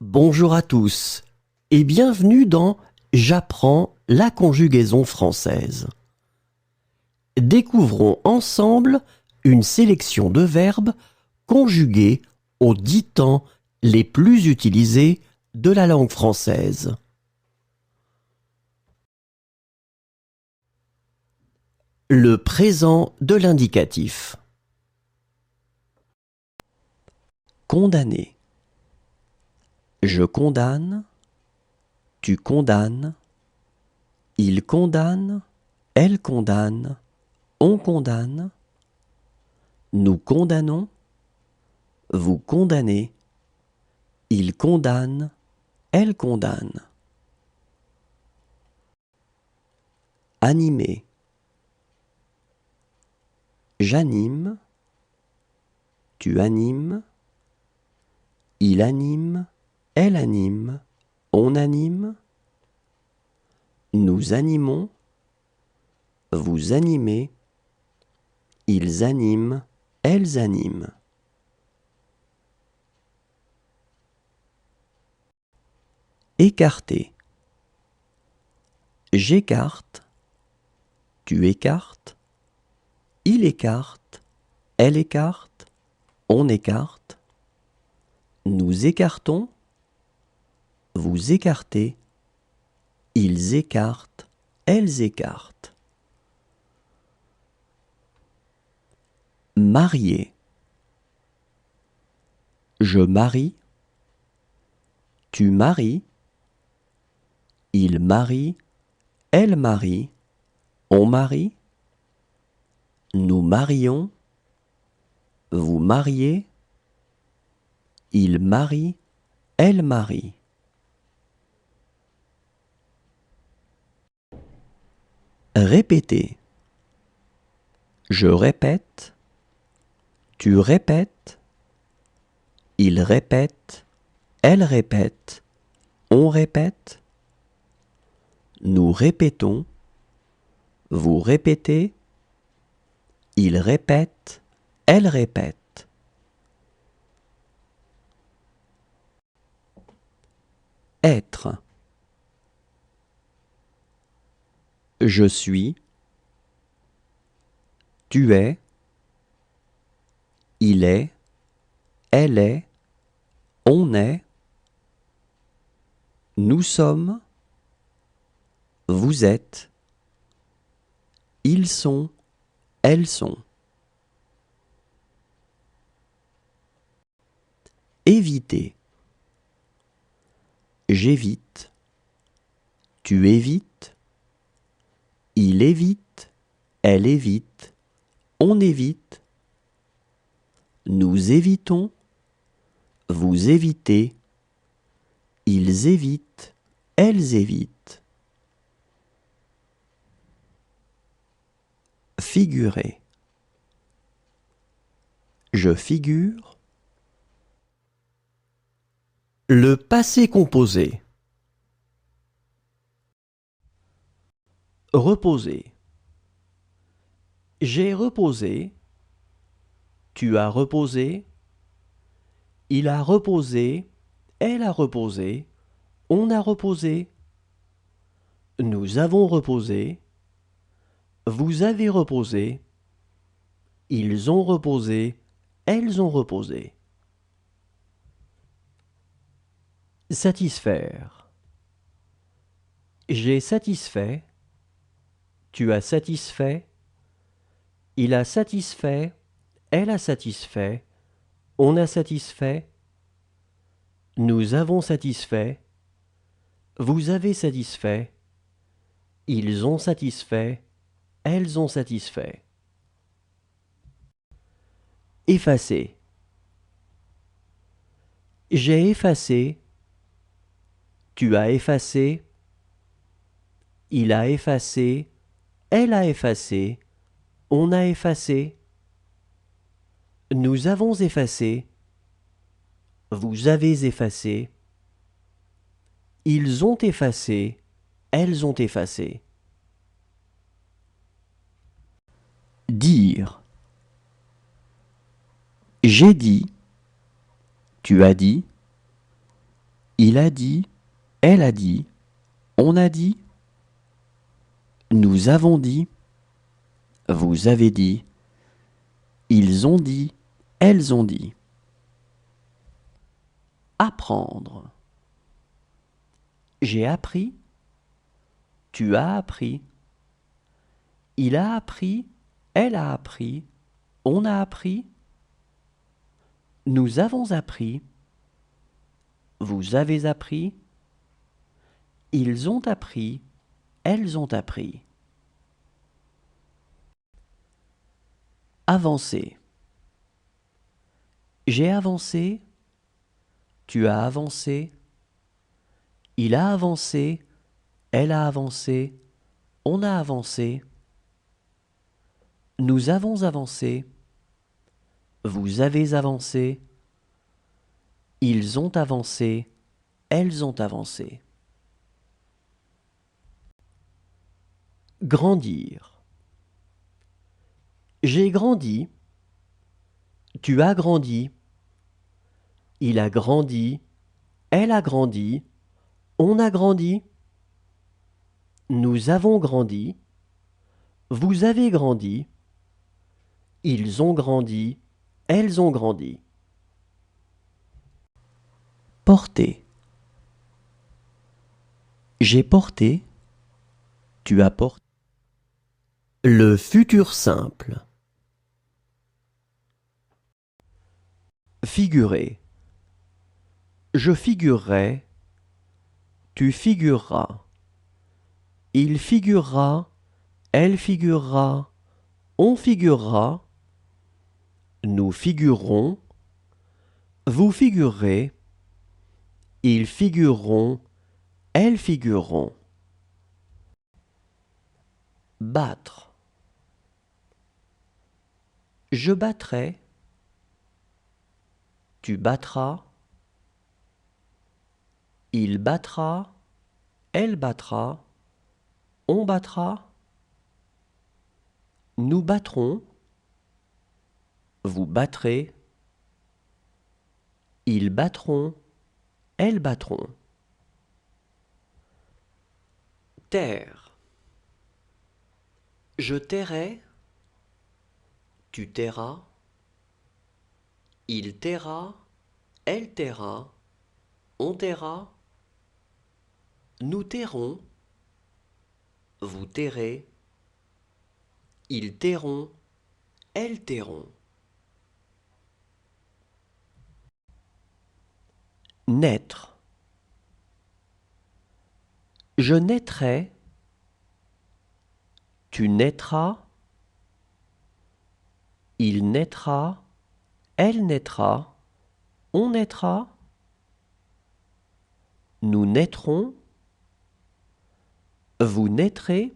Bonjour à tous et bienvenue dans J'apprends la conjugaison française. Découvrons ensemble une sélection de verbes conjugués aux 10 temps les plus utilisés de la langue française. Le présent de l'indicatif. Condamner. Je condamne, tu condamnes, il condamne, elle condamne, on condamne, nous condamnons, vous condamnez, il condamne, elle condamne. Animer. J'anime, tu animes, il anime, elle anime, on anime, nous animons, vous animez, ils animent, elles animent. Écarter. J'écarte, tu écartes, il écarte, elle écarte, on écarte, nous écartons, vous écartez, ils écartent, elles écartent. Marier. Je marie, tu maries, il marie, elle marie, on marie, nous marions, vous mariez, il marie, elle marie. Répéter. Je répète, tu répètes, il répète, elle répète, on répète, nous répétons, vous répétez, il répète, elle répète. Être. Je suis, tu es, il est, elle est, on est, nous sommes, vous êtes, ils sont, elles sont. Éviter. J'évite, tu évites, il évite, elle évite, on évite, nous évitons, vous évitez, ils évitent, elles évitent. Figurer. Je figure. Le passé composé. Reposer. J'ai reposé, tu as reposé, il a reposé, elle a reposé, on a reposé, nous avons reposé, vous avez reposé, ils ont reposé, elles ont reposé. Satisfaire. J'ai satisfait, tu as satisfait, il a satisfait, elle a satisfait, on a satisfait, nous avons satisfait, vous avez satisfait, ils ont satisfait, elles ont satisfait. Effacer. J'ai effacé, tu as effacé, il a effacé, elle a effacé, on a effacé, nous avons effacé, vous avez effacé, ils ont effacé, elles ont effacé. Dire. J'ai dit, tu as dit, Il a dit, elle a dit, on a dit, nous avons dit, vous avez dit, ils ont dit, elles ont dit. Apprendre. J'ai appris, tu as appris, il a appris, elle a appris, on a appris, nous avons appris, vous avez appris, ils ont appris, elles ont appris. Avancer. J'ai avancé, tu as avancé, il a avancé, elle a avancé, on a avancé, nous avons avancé, vous avez avancé, ils ont avancé, elles ont avancé. Grandir. J'ai grandi, tu as grandi, il a grandi, elle a grandi, on a grandi, nous avons grandi, vous avez grandi, ils ont grandi, elles ont grandi. Porter. J'ai porté, tu as porté. Le futur simple. Figurer. Je figurerai, tu figureras. Il figurera, elle figurera, on figurera, nous figurerons, vous figurerez, ils figureront, elles figureront. Battre. Je battrai, tu battras, il battra, elle battra, on battra, nous battrons, vous battrez, ils battront, elles battront. Taire. Je tairai, tu tairas, il taira, elle taira, on taira, nous tairons, vous tairez, ils tairont, elles tairont. Naître. Je naîtrai, tu naîtras, il naîtra, elle naîtra, on naîtra, nous naîtrons, vous naîtrez,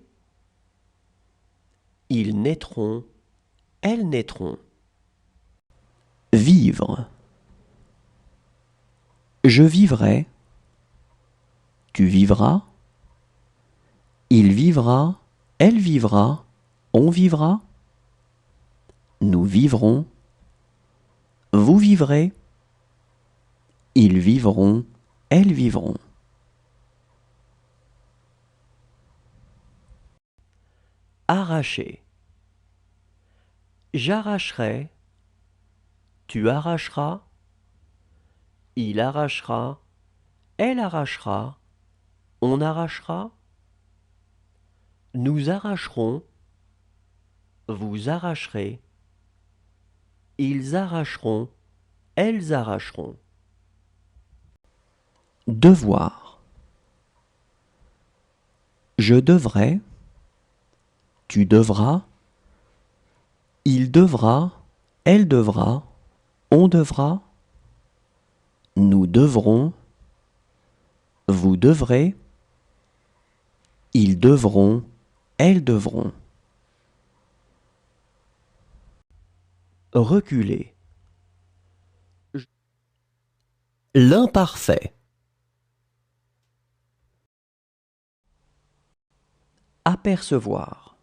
ils naîtront, elles naîtront. Vivre. Je vivrai, tu vivras, il vivra, elle vivra, on vivra, nous vivrons, vous vivrez, ils vivront, elles vivront. Arracher. J'arracherai, tu arracheras, il arrachera, elle arrachera, on arrachera, nous arracherons, vous arracherez, ils arracheront, elles arracheront. Devoir. Je devrai, tu devras, il devra, elle devra, on devra, nous devrons, vous devrez, ils devront, elles devront. Reculer. L'imparfait. Apercevoir.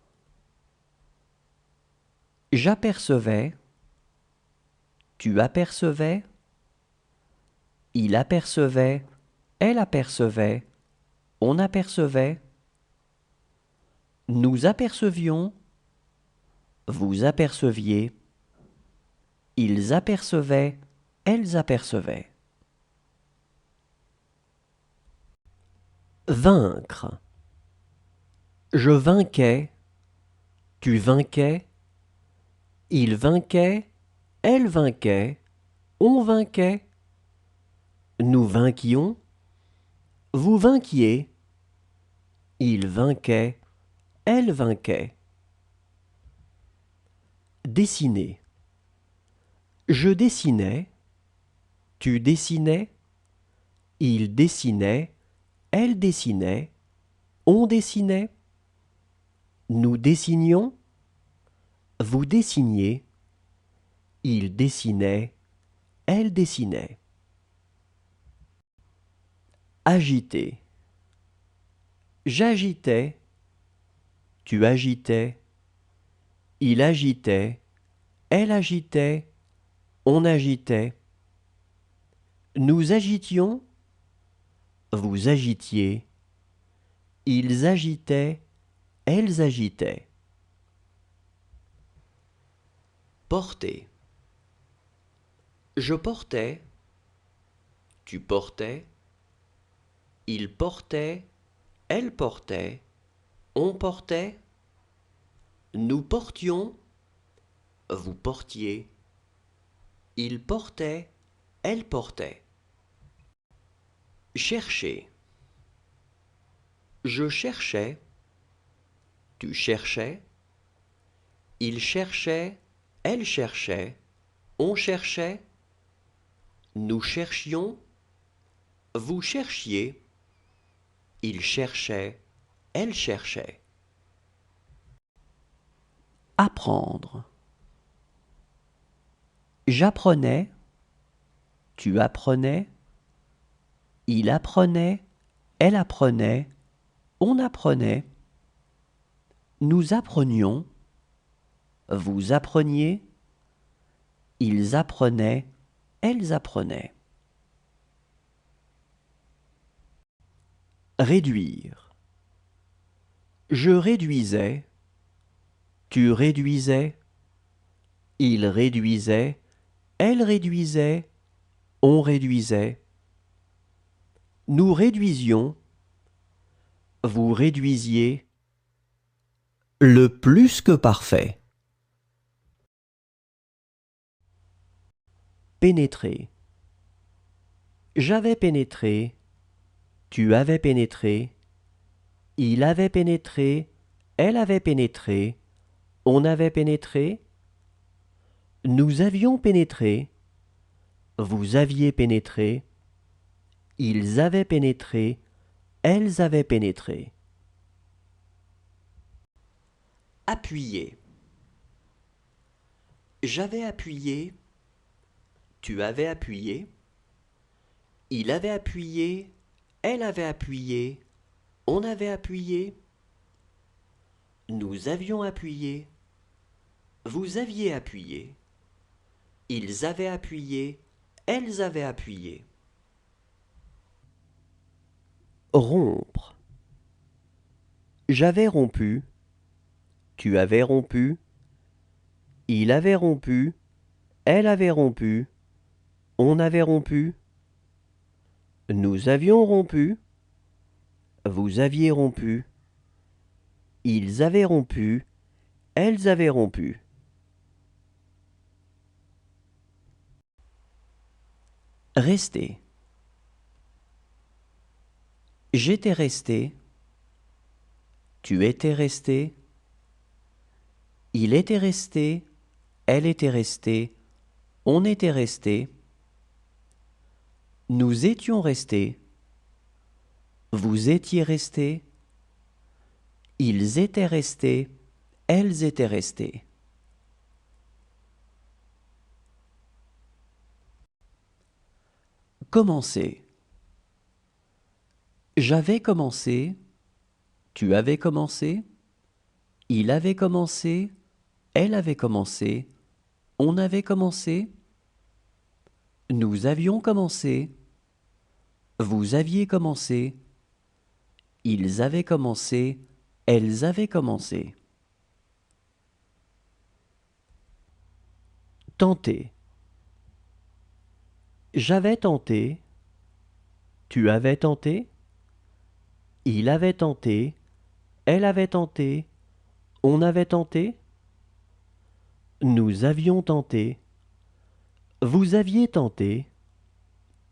J'apercevais, tu apercevais, il apercevait, Elle apercevait, on apercevait. Nous apercevions, vous aperceviez. Ils apercevaient, elles apercevaient. Vaincre. Je vainquais, tu vainquais. Il vainquait, elle vainquait, on vainquait. Nous vainquions, vous vainquiez. Il vainquait, elle vainquait. Dessiner. Je dessinais, tu dessinais. Il dessinait, elle dessinait, on dessinait. Nous dessinions, vous dessiniez. Il dessinait, elle dessinait. Agiter. J'agitais, tu agitais. Il agitait, elle agitait, on agitait. Nous agitions, vous agitiez. Ils agitaient, elles agitaient. Porter. Je portais, tu portais. Il portait, elle portait, on portait. Nous portions, vous portiez. Il portait, elle portait. Chercher. Je cherchais, tu cherchais. Il cherchait, elle cherchait, on cherchait. Nous cherchions, vous cherchiez. Il cherchait, elle cherchait. Apprendre. J'apprenais, tu apprenais. Il apprenait, elle apprenait, on apprenait. Nous apprenions, vous appreniez. Ils apprenaient, elles apprenaient. Réduire. Je réduisais, tu réduisais. Il réduisait, elle réduisait, on réduisait. Nous réduisions, vous réduisiez. Le plus que parfait. Pénétrer. J'avais pénétré, tu avais pénétré. Il avait pénétré, elle avait pénétré, on avait pénétré. Nous avions pénétré, vous aviez pénétré. Ils avaient pénétré, elles avaient pénétré. Appuyer. J'avais appuyé, tu avais appuyé. Il avait appuyé, elle avait appuyé, on avait appuyé. Nous avions appuyé, vous aviez appuyé. Ils avaient appuyé, elles avaient appuyé. Rompre. J'avais rompu, tu avais rompu. Il avait rompu, elle avait rompu, on avait rompu. Nous avions rompu, vous aviez rompu. Ils avaient rompu, elles avaient rompu. Rester. J'étais resté, tu étais resté. Il était resté, elle était restée, on était resté. Nous étions restés, vous étiez restés. Ils étaient restés, elles étaient restées. Commencer. J'avais commencé, tu avais commencé. Il avait commencé, elle avait commencé, on avait commencé. Nous avions commencé, Vous aviez commencé. Ils avaient commencé. Elles avaient commencé. Tenter. J'avais tenté. Tu avais tenté. Il avait tenté. Elle avait tenté. On avait tenté. Nous avions tenté. Vous aviez tenté.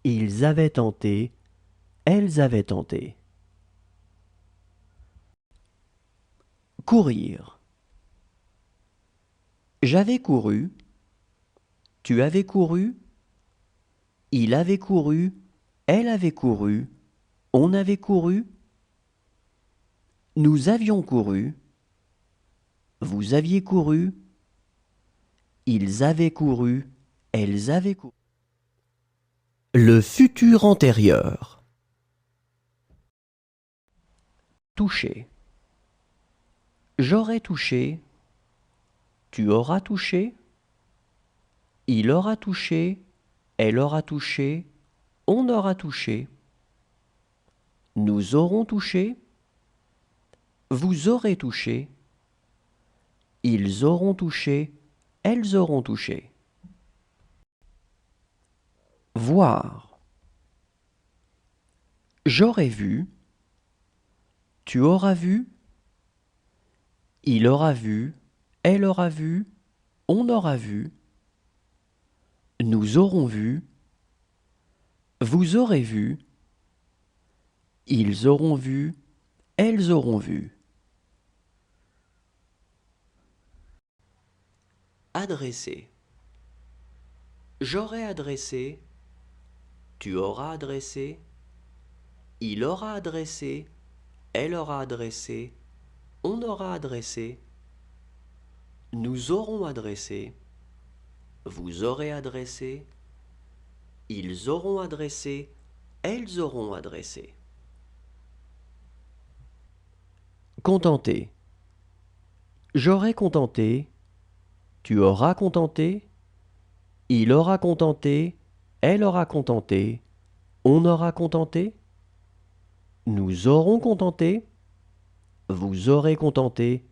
Ils avaient tenté. Elles avaient tenté. Courir. J'avais couru. Tu avais couru. Il avait couru. Elle avait couru. On avait couru. Nous avions couru. Vous aviez couru. Ils avaient couru. Elles avaient couru. Le futur antérieur. Toucher. J'aurais touché. Tu auras touché. Il aura touché. Elle aura touché. On aura touché. Nous aurons touché. Vous aurez touché. Ils auront touché. Elles auront touché. Voir. J'aurais vu. Tu auras vu. Il aura vu. Elle aura vu. On aura vu. Nous aurons vu. Vous aurez vu. Ils auront vu. Elles auront vu. Adresser. J'aurai adressé. Tu auras adressé. Il aura adressé. Elle aura adressé. On aura adressé. Nous aurons adressé. Vous aurez adressé. Ils auront adressé. Elles auront adressé. Contenter. J'aurai contenté. Tu auras contenté. Il aura contenté. Elle aura contenté. On aura contenté. Nous aurons contenté. Vous aurez contenté.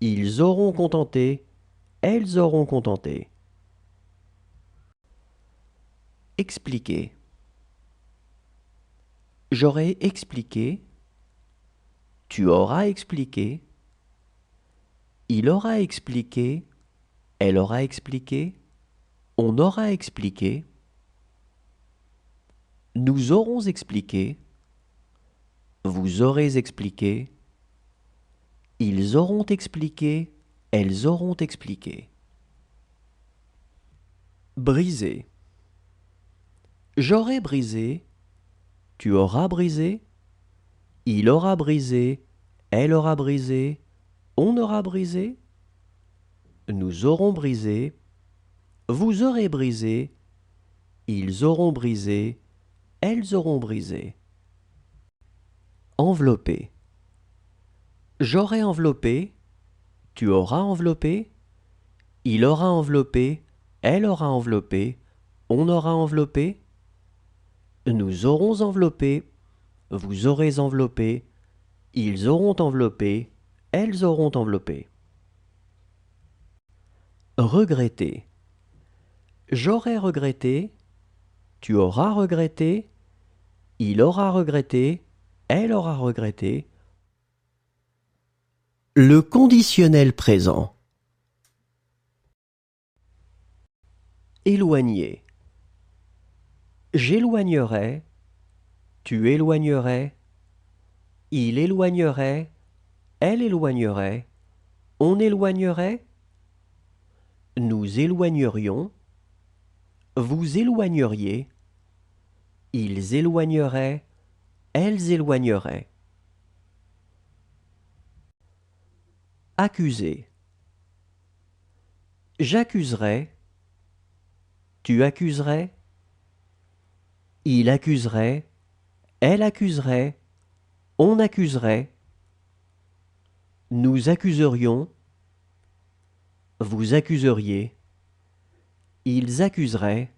Ils auront contenté. Elles auront contenté. Expliquer. J'aurai expliqué. Tu auras expliqué. Il aura expliqué. Elle aura expliqué. On aura expliqué. Nous aurons expliqué. Vous aurez expliqué. Ils auront expliqué. Elles auront expliqué. Briser. J'aurai brisé. Tu auras brisé. Il aura brisé. Elle aura brisé. On aura brisé. Nous aurons brisé. Vous aurez brisé. Ils auront brisé. Elles auront brisé. Envelopper. J'aurai enveloppé. Tu auras enveloppé. Il aura enveloppé. Elle aura enveloppé. On aura enveloppé. Nous aurons enveloppé. Vous aurez enveloppé. Ils auront enveloppé. Elles auront enveloppé. Regretter. J'aurai regretté. Tu auras regretté. Il aura regretté. Elle aura regretté. Le conditionnel présent. Éloigner. J'éloignerai. Tu éloignerais. Il éloignerait. Elle éloignerait. On éloignerait. Nous éloignerions. Vous éloigneriez. Ils éloigneraient. Elles éloigneraient. Accuser. J'accuserais. Tu accuserais. Il accuserait. Elle accuserait. On accuserait. Nous accuserions. Vous accuseriez. Ils accuseraient.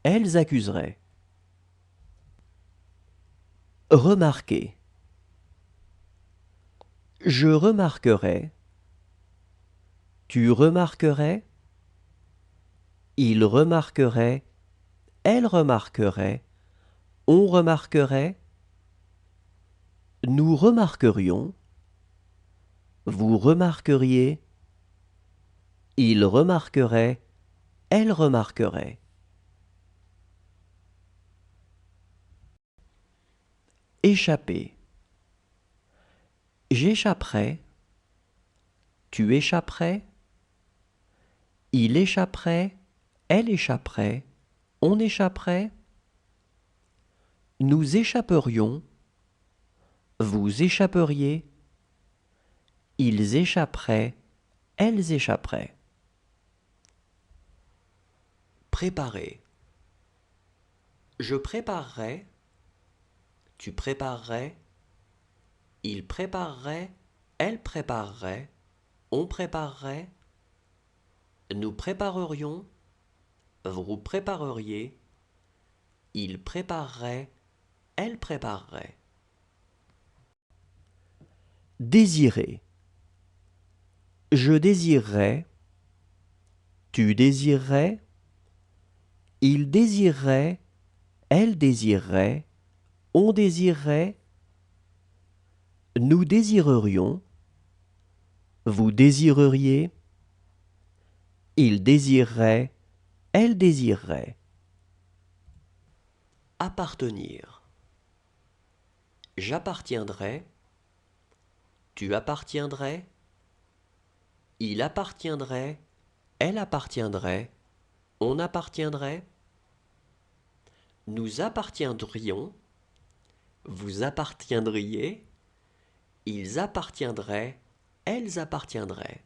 Elles accuseraient. Remarquer. Je remarquerai. Tu remarquerais. Il remarquerait. Elle remarquerait. On remarquerait. Nous remarquerions. Vous remarqueriez. Il remarquerait. Elle remarquerait. Échapper. J'échapperai. Tu échapperais. Il échapperait. Elle échapperait. On échapperait. Nous échapperions. Vous échapperiez. Ils échapperaient. Elles échapperaient. Préparer. Je préparerai. Tu préparerais. Il préparerait. Elle préparerait. On préparerait. Nous préparerions. Vous prépareriez. Il préparerait. Elle préparerait. Désirer. Je désirerais. Tu désirerais. Il désirerait. Elle désirerait. On désirerait. Nous désirerions. Vous désireriez. Il désirerait. Elle désirerait. Appartenir. J'appartiendrais. Tu appartiendrais. Il appartiendrait. Elle appartiendrait. On appartiendrait. Nous appartiendrions. Vous appartiendriez. Ils appartiendraient. Elles appartiendraient.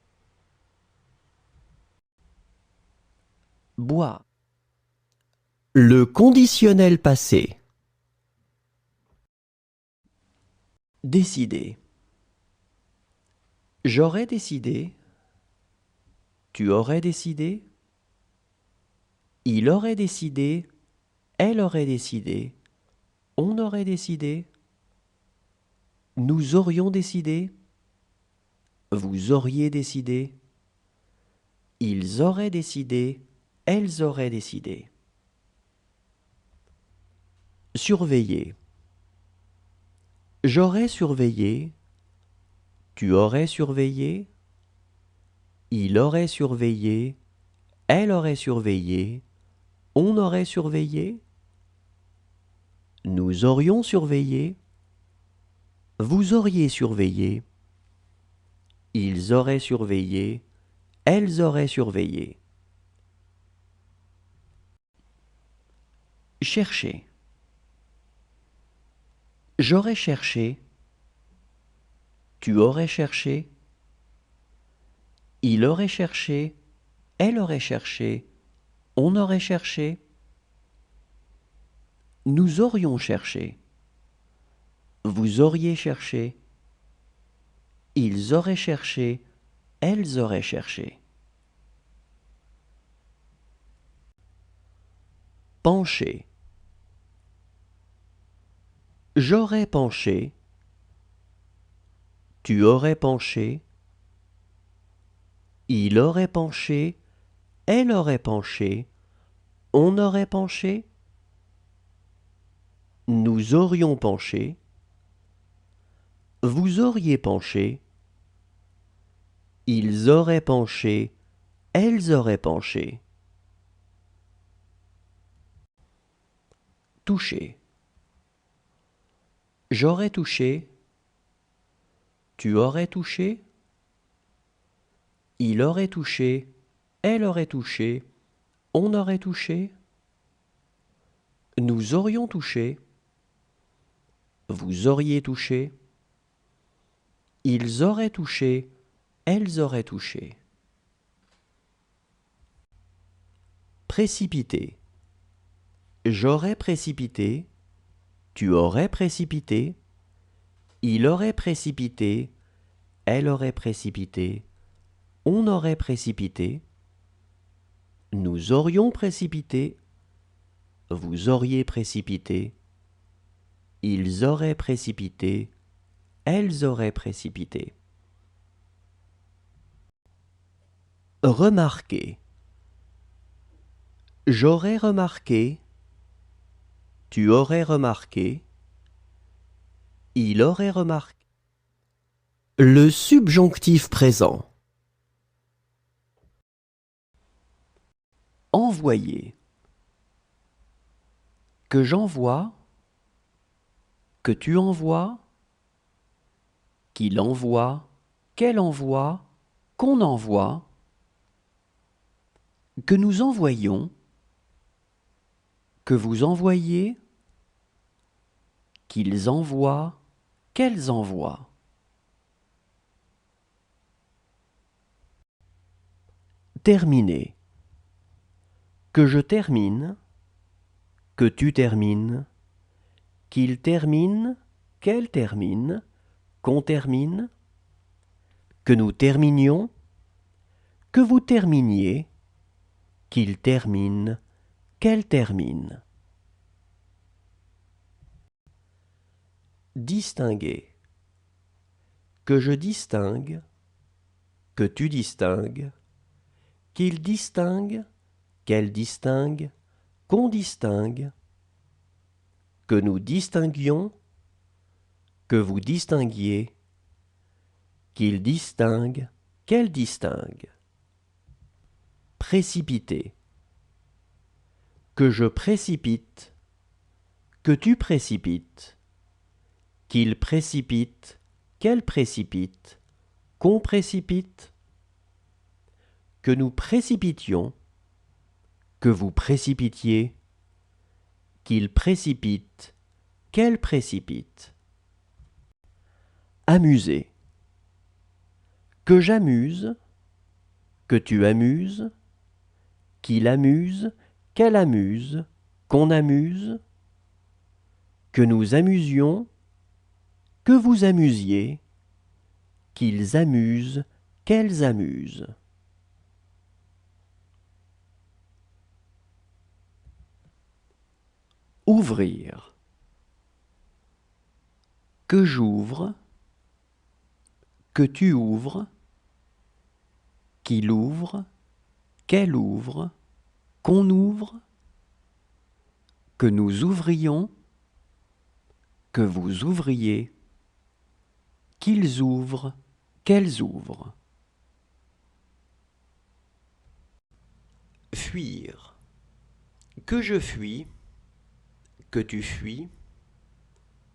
Bois. Le conditionnel passé. Décider. J'aurais décidé. Tu aurais décidé. Il aurait décidé. Elle aurait décidé. On aurait décidé. Nous aurions décidé. Vous auriez décidé. Ils auraient décidé. Elles auraient décidé. Surveiller. J'aurais surveillé. Tu aurais surveillé. Il aurait surveillé. Elle aurait surveillé. On aurait surveillé. Nous aurions surveillé. Vous auriez surveillé. Ils auraient surveillé. Elles auraient surveillé. Chercher. J'aurais cherché. Tu aurais cherché. Il aurait cherché. Elle aurait cherché. On aurait cherché. Nous aurions cherché. Vous auriez cherché. Ils auraient cherché. Elles auraient cherché. Pencher. J'aurais penché. Tu aurais penché. Il aurait penché. Elle aurait penché. On aurait penché. Nous aurions penché. Vous auriez penché. Ils auraient penché. Elles auraient penché. Toucher. J'aurais touché. Tu aurais touché. Il aurait touché. Elle aurait touché. On aurait touché. Nous aurions touché. Vous auriez touché. Ils auraient touché. Elles auraient touché. Précipiter. J'aurais précipité. Tu aurais précipité. Il aurait précipité. Elle aurait précipité. On aurait précipité. Nous aurions précipité. Vous auriez précipité. ils auraient précipité, elles auraient précipité. Remarquer. J'aurais remarqué, tu aurais remarqué, il aurait remarqué. Le subjonctif présent. Envoyer. Que j'envoie, que tu envoies, qu'il envoie, qu'elle envoie, qu'on envoie, que nous envoyons, que vous envoyez, qu'ils envoient, qu'elles envoient. Terminer. Que je termine, que tu termines, qu'il termine, qu'elle termine, qu'on termine, que nous terminions, que vous terminiez, qu'il termine, qu'elle termine. Distinguer. Que je distingue, que tu distingues, qu'il distingue, qu'elle distingue, qu'on distingue, que nous distinguions, que vous distinguiez, qu'il distingue, qu'elle distingue. Précipiter. Que je précipite, que tu précipites, qu'il précipite, qu'elle précipite, qu'on précipite, que nous précipitions, que vous précipitiez, qu'il précipite, qu'elle précipite. Amuser. Que j'amuse, que tu amuses, qu'il amuse, qu'elle amuse, qu'on amuse, que nous amusions, que vous amusiez, qu'ils amusent, qu'elles amusent. Ouvrir. Que j'ouvre, que tu ouvres, qu'il ouvre, qu'elle ouvre, qu'on ouvre, que nous ouvrions, que vous ouvriez, qu'ils ouvrent, qu'elles ouvrent. Fuir. Que je fuis, que tu fuis,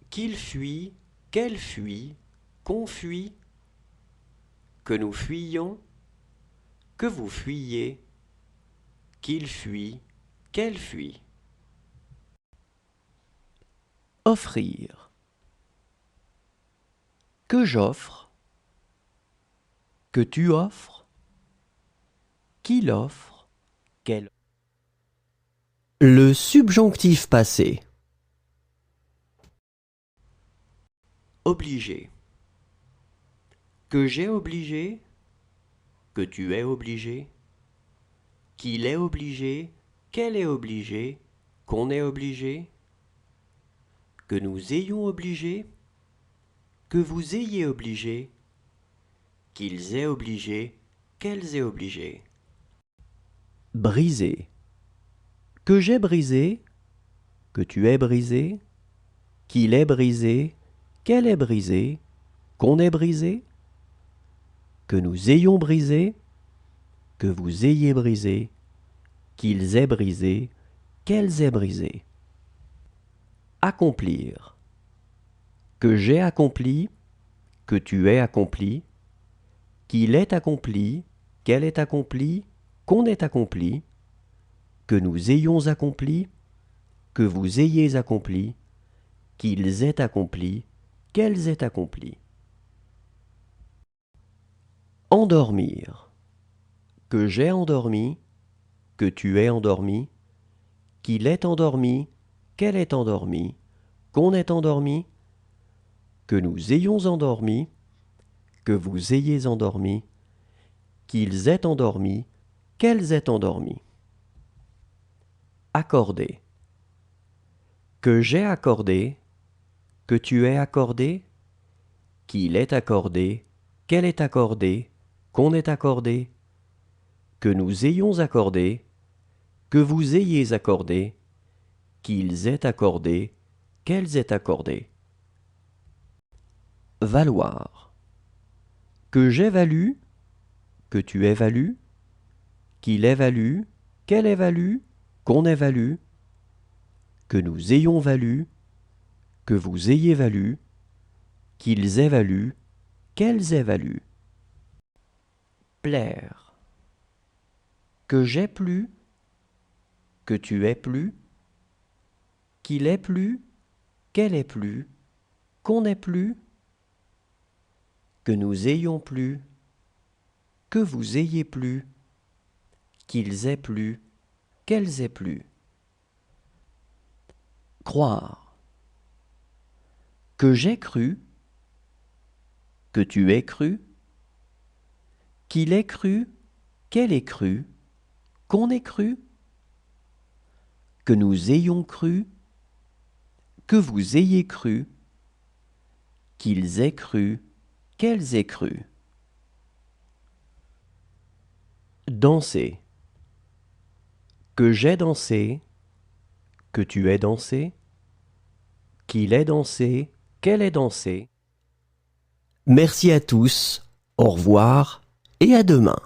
qu'il fuit, qu'elle fuit, qu'on fuit, que nous fuyions, que vous fuyiez, qu'il fuit, qu'elle fuit. Offrir. Que j'offre, que tu offres, qu'il offre, qu'elle. Le subjonctif passé. Obligé. Que j'ai obligé, que tu es obligé, qu'il est obligé, qu'elle est obligée, qu'on est obligé, que nous ayons obligé, que vous ayez obligé, qu'ils aient obligé, qu'elles aient obligé. Briser. Que j'ai brisé, que tu aies brisé, qu'il ait brisé, qu'elle ait brisé, qu'on ait brisé, que nous ayons brisé, que vous ayez brisé, qu'ils aient brisé, qu'elles aient brisé. Accomplir. Que j'ai accompli, que tu aies accompli, qu'il ait accompli, qu'elle ait accompli, qu'on ait accompli, que nous ayons accompli, que vous ayez accompli, qu'ils aient accompli, qu'elles aient accompli. Endormir. Que j'ai endormi, que tu aies endormi, qu'il ait endormi, qu'elle ait endormi, qu'on ait endormi, que nous ayons endormi, que vous ayez endormi, qu'ils aient endormi, qu'elles aient endormi. Accorder. Que j'ai accordé, que tu aies accordé, qu'il est accordé, qu'elle est accordée, qu'on est accordé, que nous ayons accordé, que vous ayez accordé, qu'ils aient accordé, qu'elles aient accordé. Valoir. Que j'ai valu, que tu aies valu, qu'il ait valu, qu'elle ait valu, qu'on ait valu, que nous ayons valu, que vous ayez valu, qu'ils aient valu, qu'elles aient valu. Plaire. Que j'ai plu, que tu aies plu, qu'il ait plu, qu'elle ait plu, qu'on ait plu, que nous ayons plu, que vous ayez plu, qu'ils aient plu, qu'elles aient plu. Croire. Que j'ai cru, que tu aies cru, qu'il ait cru, qu'elle ait cru, qu'on ait cru, que nous ayons cru, que vous ayez cru, qu'ils aient cru, qu'elles aient cru. Danser. Que j'ai dansé, que tu aies dansé, qu'il ait dansé, qu'elle ait dansé. Merci à tous, au revoir et à demain.